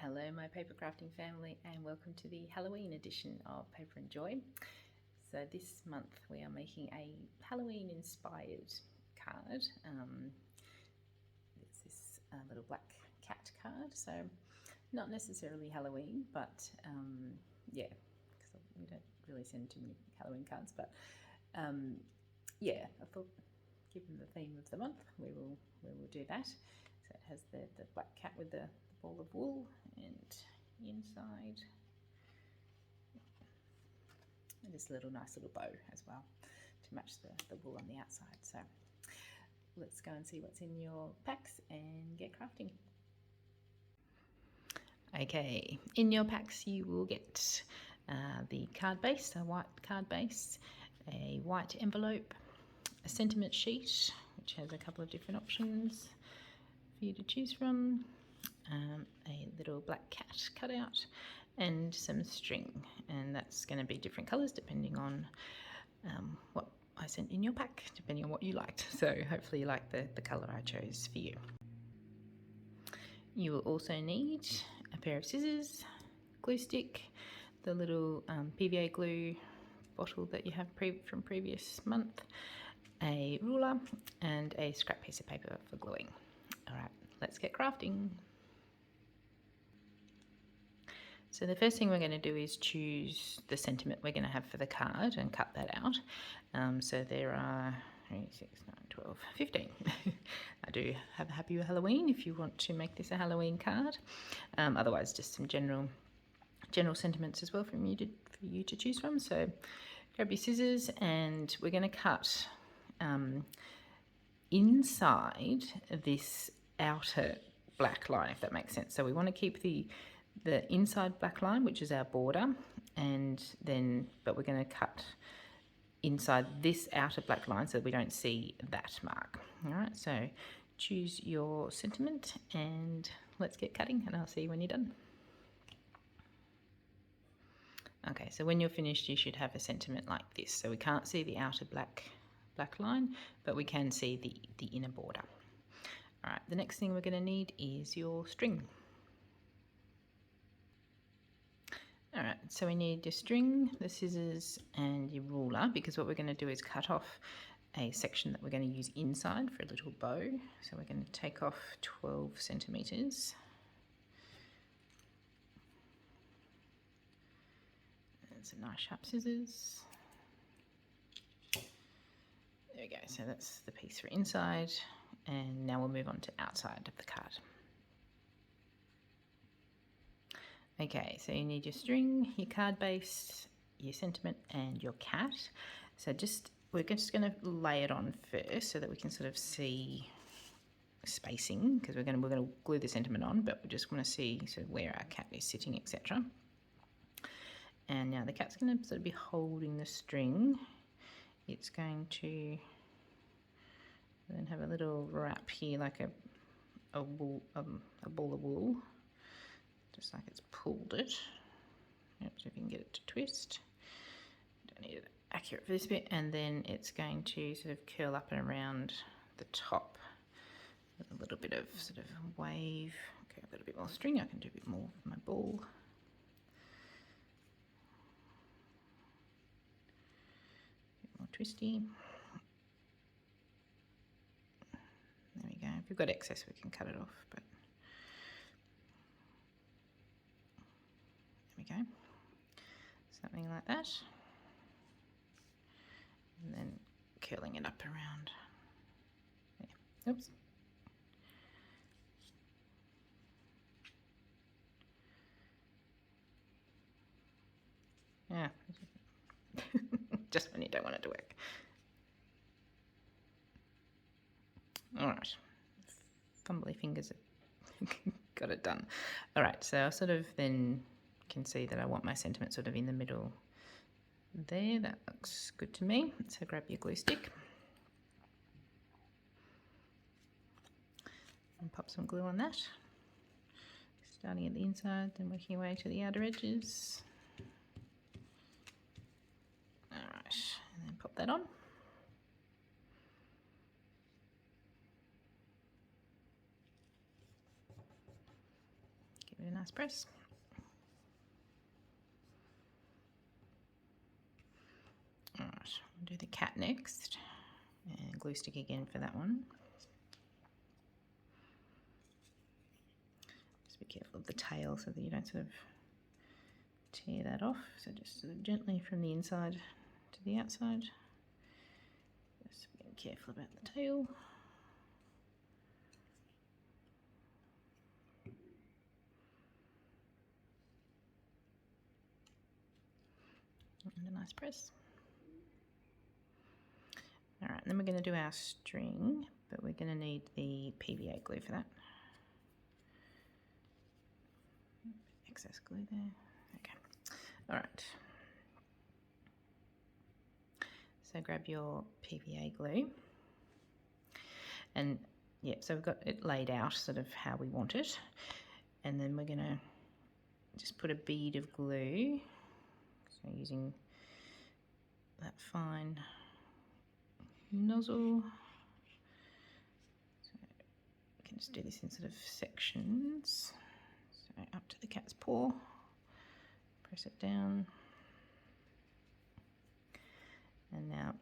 Hello my paper crafting family, and welcome to the Halloween edition of Paper and Joy. So this month we are making a Halloween inspired card. It's this little black cat card, so not necessarily Halloween, but yeah, because we don't really send too many Halloween cards, but yeah, I thought given the theme of the month we will do that. So it has the black cat with the ball of wool, and inside and this nice little bow as well to match the wool on the outside. So let's go and see what's in your packs and get crafting. Okay, in your packs you will get the card base, a white card base, a white envelope, a sentiment sheet which has a couple of different options for you to choose from, a little black cat cutout, and some string, and that's going to be different colours depending on what I sent in your pack, depending on what you liked. So hopefully you like the colour I chose for you. You will also need a pair of scissors, glue stick, the little PVA glue bottle that you have from previous month, a ruler, and a scrap piece of paper for gluing. Alright, let's get crafting. So the first thing we're going to do is choose the sentiment we're going to have for the card and cut that out. So there are 3, 6, 9, 12, 15. I do have a happy Halloween if you want to make this a Halloween card. Otherwise just some general sentiments as well for you to choose from. So grab your scissors, and we're going to cut inside this outer black line, if that makes sense. So we want to keep the inside black line, which is our border, but we're going to cut inside this outer black line so that we don't see that mark. All right, so choose your sentiment and let's get cutting, and I'll see you when you're done. Okay, so when you're finished you should have a sentiment like this. So we can't see the outer black line, but we can see the inner border. All right, the next thing we're going to need is your string. Alright, so we need your string, the scissors, and your ruler, because what we're going to do is cut off a section that we're going to use inside for a little bow. So we're going to take off 12 centimetres. And some nice sharp scissors. There we go, so that's the piece for inside, and now we'll move on to outside of the card. Okay, so you need your string, your card base, your sentiment, and your cat. So we're just going to lay it on first so that we can sort of see spacing, because we're going to glue the sentiment on, but we just want to see sort of where our cat is sitting, etc. And now the cat's going to sort of be holding the string. It's going to then have a little wrap here, like a ball of wool. Just like it's pulled it. Yep, so if you can get it to twist. Don't need it accurate for this bit. And then it's going to sort of curl up and around the top with a little bit of sort of wave. Okay, I've got a bit more string. I can do a bit more with my ball. A bit more twisty. There we go. If we've got excess, we can cut it off, but there we go. Something like that. And then curling it up around there. Oops. Yeah. Just when you don't want it to work. Alright. Fumbly fingers have got it done. Alright, so I sort of then can see that I want my sentiment sort of in the middle there. That looks good to me. So grab your glue stick and pop some glue on that, starting at the inside then working your way to the outer edges. Alright, and then pop that on. Give it a nice press. Alright, we'll do the cat next, and glue stick again for that one. Just be careful of the tail so that you don't sort of tear that off. So just sort of gently from the inside to the outside. Just being careful about the tail. And a nice press. Alright, then we're going to do our string, but we're going to need the PVA glue for that. Excess glue there. Okay. Alright. So grab your PVA glue. And yeah, so we've got it laid out sort of how we want it. And then we're going to just put a bead of glue. So using that fine nozzle. So we can just do this in sort of sections. So up to the cat's paw, press it down, and now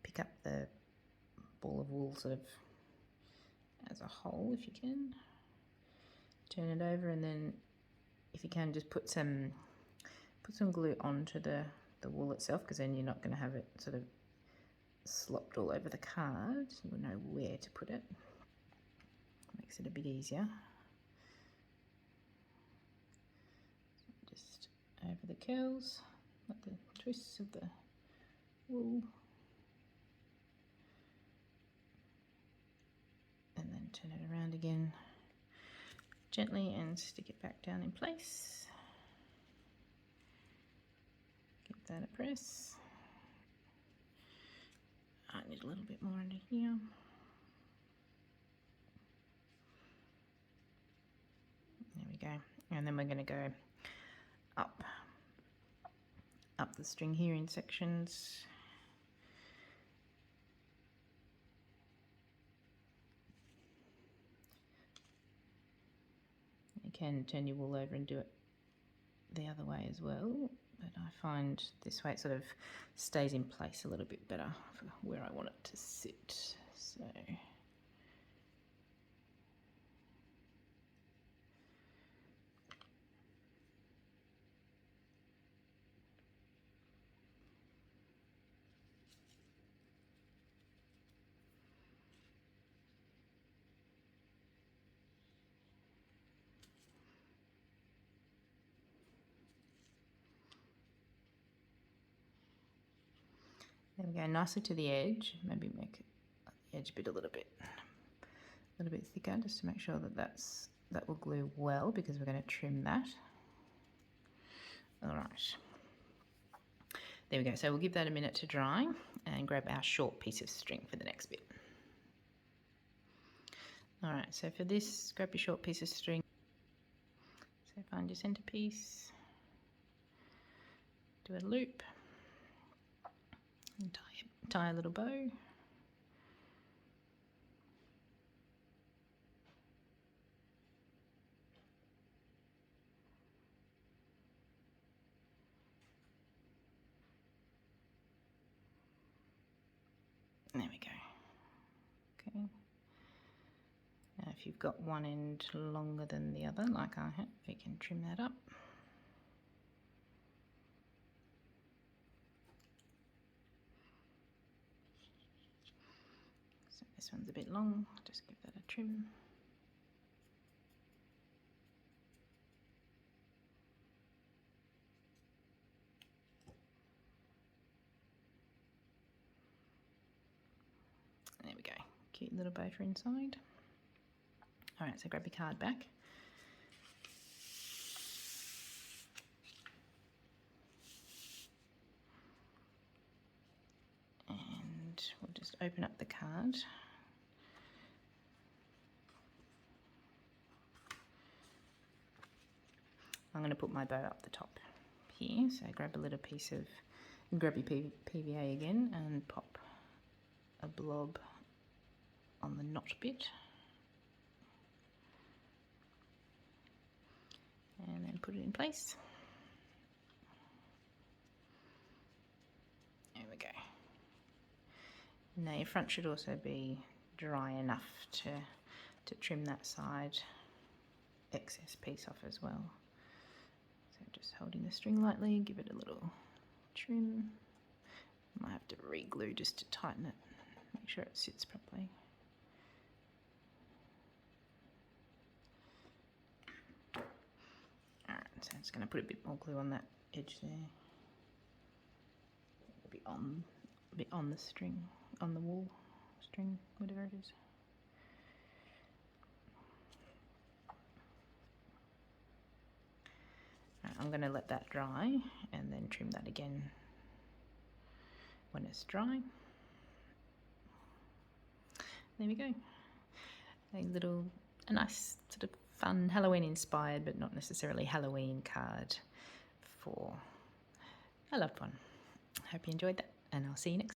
pick up the ball of wool sort of as a whole if you can. Turn it over, and then if you can just put some glue onto the wool itself, because then you're not going to have it sort of slopped all over the card. You'll know where to put it. Makes it a bit easier. Just over the curls, like the twists of the wool. And then turn it around again gently and stick it back down in place. Give that a press. I need a little bit more under here. There we go. And then we're going to go up the string here in sections. You can turn your wool over and do it the other way as well, but I find this way it sort of stays in place a little bit better for where I want it to sit. So there we go, nicely to the edge. Maybe make the edge bit a little bit thicker, just to make sure that that will glue well, because we're going to trim that. All right, there we go. So we'll give that a minute to dry and grab our short piece of string for the next bit. All right, so for this, grab your short piece of string. So find your centerpiece, do a loop, and tie a little bow. There we go. Okay. Now if you've got one end longer than the other, like I have, you can trim that up. So this one's a bit long, just give that a trim. There we go, cute little bow for inside. All right, so grab your card back. And we'll just open up the card. I'm going to put my bow up the top here, so grab a little piece of, grab your PVA again and pop a blob on the knot bit. put it in place. There we go. Now your front should also be dry enough to trim that side excess piece off as well. So just holding the string lightly, give it a little trim. Might have to re-glue just to tighten it, make sure it sits properly. Alright, so I'm just going to put a bit more glue on that edge there. A bit on the string, on the wool string, whatever it is. Right, I'm going to let that dry and then trim that again when it's dry. There we go. A nice sort of fun Halloween inspired but not necessarily Halloween card for a loved one. Hope you enjoyed that, and I'll see you next time.